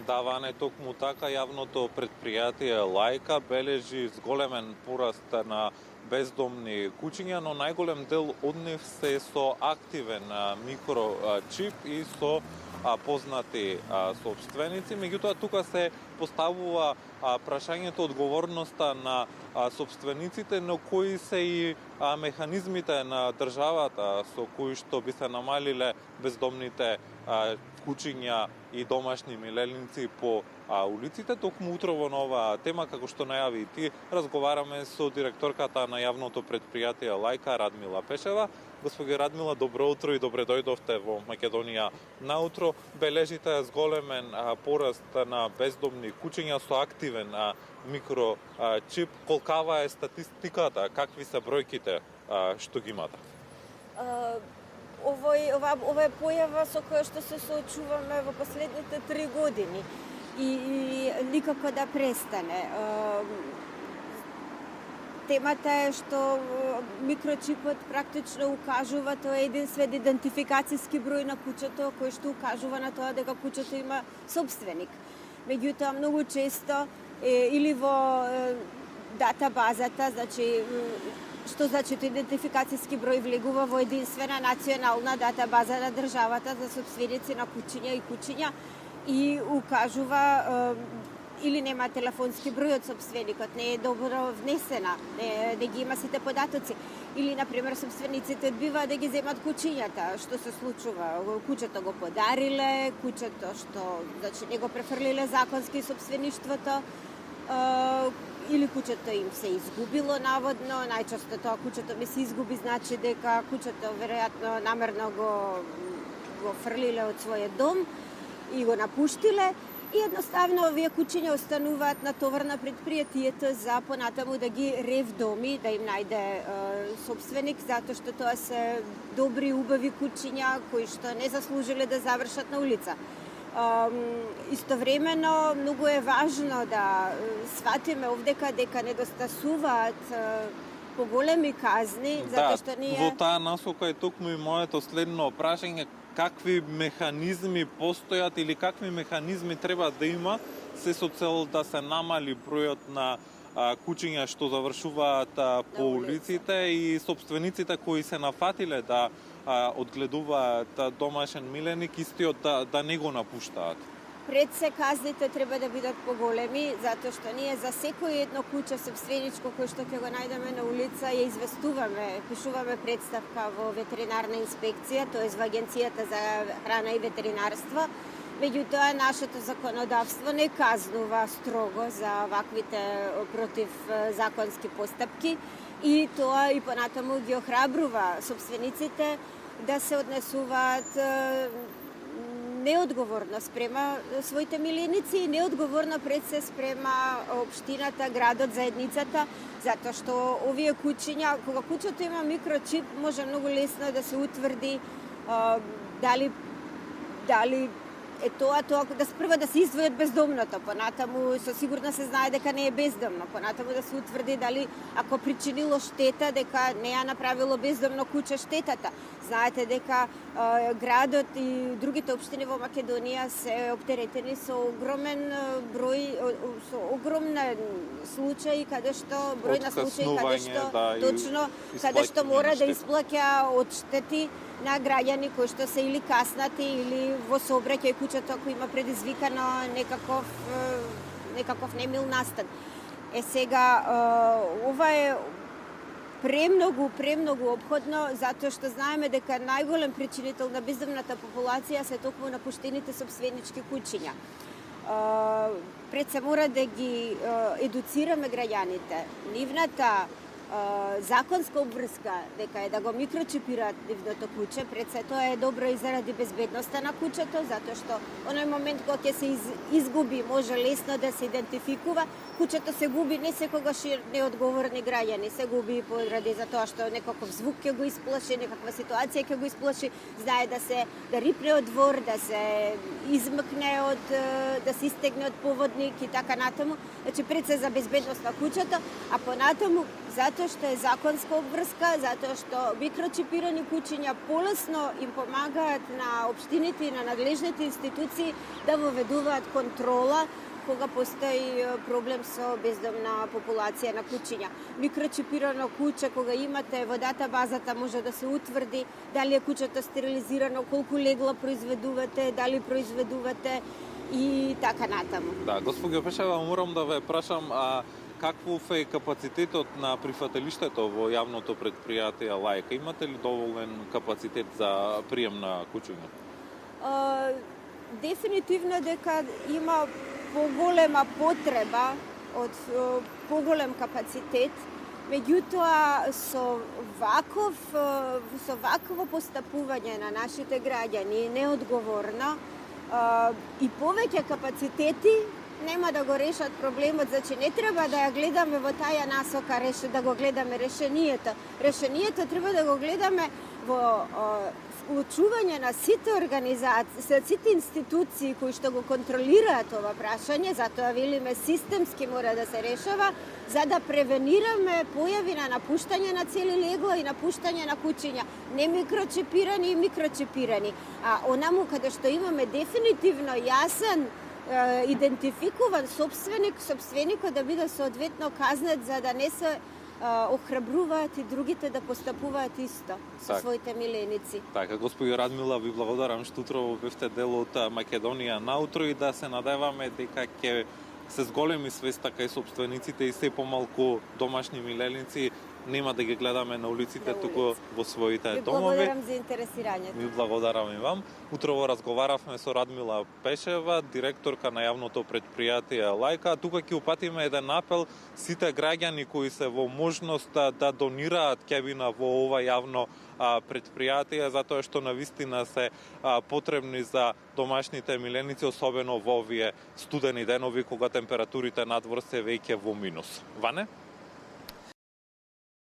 Да, Ване, токму така јавното предпријатие Лајка бележи зголемен пораст на бездомни куќиња, но најголем дел од нив се со активен микрочип и со познати собственици. Меѓутоа, тука се поставува прашањето одговорноста на собствениците, но кои се и механизмите на државата со кои што би се намалиле бездомните куќиња и домашни миленици по улиците. Токму утро во нова тема, како што најави и ти, разговараме со директорката на јавното предпријатие Лајка, Радмила Пешева. Господи Радмила, добро утро и добре дојдовте во Македонија наутро. Бележите зголемен пораст на бездомни куќиња со активен микрочип. Колкава е статистиката? Какви се бројките што ги имате? Ова е појава со која што се соочуваме во последните 3 години и никако да престане. Темата е што микрочипот практично укажува, тоа е единствен идентификацијски број на куќето кој што укажува на тоа дека куќето има собственик. Меѓутоа, многу често или во датабазата, значи што значи идентификацијски број влегува во единствена национална датабаза на државата за собственици на куќиња и куќиња и укажува или нема телефонски број од собственикот, не е добро внесена, не ги има сите податоци. Или, например, собствениците одбиваат да ги земат куќињата. Што се случува? Куќето го подариле, куќето што, значи, не го префрлиле законски собствеништвото, или куќето им се изгубило наводно. Најчесто тоа куќето ми се изгуби значи дека куќето веројатно намерно го фрлиле од својот дом и го напуштиле. И едноставно овие куќиња остануваат на товар на предпријатието за понатаму да ги ревдоми, да им најде собственик, затоа што тоа се добри, убави куќиња кои што не заслужиле да завршат на улица. Истовремено, многу е важно да сватиме овдека дека недостасуваат поголеми казни, затоа што ние... Во таа насока е токму и моето следно прашање, какви механизми постојат или какви механизми треба да има се со цел да се намали бројот на куќиња што завршуваат по улиците и собствениците кои се нафатиле да одгледуваат домашен миленик, истиот да не го напуштаат. Пред се казните треба да бидат поголеми, затоа што ние за секој едно куќе собственичко кој што ќе го најдеме на улица ја известуваме, пишуваме представка во ветеринарна инспекција, тоа е во Агенцијата за храна и ветеринарство. Меѓутоа, нашето законодавство не казнува строго за ваквите противзаконски постапки и тоа и понатаму ги охрабрува собствениците да се однесуваат неодговорно спрема своите миленици и неодговорно пред се спрема општината, градот, заедницата, затоа што овие куќиња, кога куќето има микрочип, може многу лесно да се утврди дали е тоа да прво да се издвои од бездомното, понатаму со сигурно се знае дека не е бездомно, понатаму да се утврди дали ако причинило штета дека не ја направило бездомно куќе штетата. Знаете дека градот и другите општини во Македонија се оптеретени со огромен број, со огромен случаи каде што број на случаи каде што точно каде што мора да исплаќа одштети на граѓани кои што се или каснати или во сообраќај куќето ако има предизвикано некаков немил настан. Сега ова е премногу опходно, затоа што знаеме дека најголем причинител на бездомната популација се токму напуштените собственички куќиња. Пред се мора да ги едуцираме граѓаните. Нивната законска обврска дека е да го микрочипираат нивното куќе, пред се тоа е добро и заради безбедноста на куќето, затоа што оној момент кога ќе се изгуби, може лесно да се идентификува, куќето се губи не секогаш неодговорни граѓани, се губи поради за тоа што некаков звук ќе го исплаши, некаква ситуација ќе го исплаши, знае да рипне од двор, да се измкне да се истегне од поводник и така натаму. Значи пред се за безбедност на куќето, а понатаму Затоа што е законска обврска, затоа што микрочипирани куќиња полесно им помагаат на општините и на надлежните институции да воведуваат контрола кога постои проблем со бездомна популација на куќиња. Микрочипирано куќе, кога имате во датабазата, може да се утврди дали е куќето стерилизирано, колку легла произведувате, дали произведувате и така натаму. Да, госпоѓо Пешева, морам да ве прашам, каков е капацитетот на прифатилиштето во јавното предпријатие Лајка? Имате ли доволен капацитет за прием на куќиња? Дефинитивно дека има поголема потреба од поголем капацитет, меѓутоа со вакво постапување на нашите граѓани неодговорно и повеќе капацитети нема да го решат проблемот, значи не треба да ја гледаме во таа насока, да го гледаме решението. Решението треба да го гледаме во вклучување на сите организации, сите институции кои што го контролираат ова прашање, затоа велиме системски мора да се решава, за да превенираме појави на напуштање на цели легла и напуштање на куќиња, не микрочипирани и микрочипирани, а онаму каде што имаме дефинитивно јасен идентификуван собственикот да биде соодветно казнет за да не се охрабруваат и другите да постапуваат исто со своите миленици. Така, господи Радмила, ви благодарам што утрово бевте дел од Македонија наутро и да се надеваме дека ќе се зголеми свеста кај собствениците и се помалку домашни миленици нема да ги гледаме на улиците, туку во своите домови. Ви благодарам за интересирањето. Ви благодарам и вам. Утрово разговаравме со Радмила Пешева, директорка на јавното предпријатие Лајка. Тука ќе упатиме еден апел сите граѓани кои се во можност да донираат кебина во ова јавно предпријатие, затоа што навистина се потребни за домашните миленици, особено во овие студени денови кога температурите надвор се веќе во минус. Ване?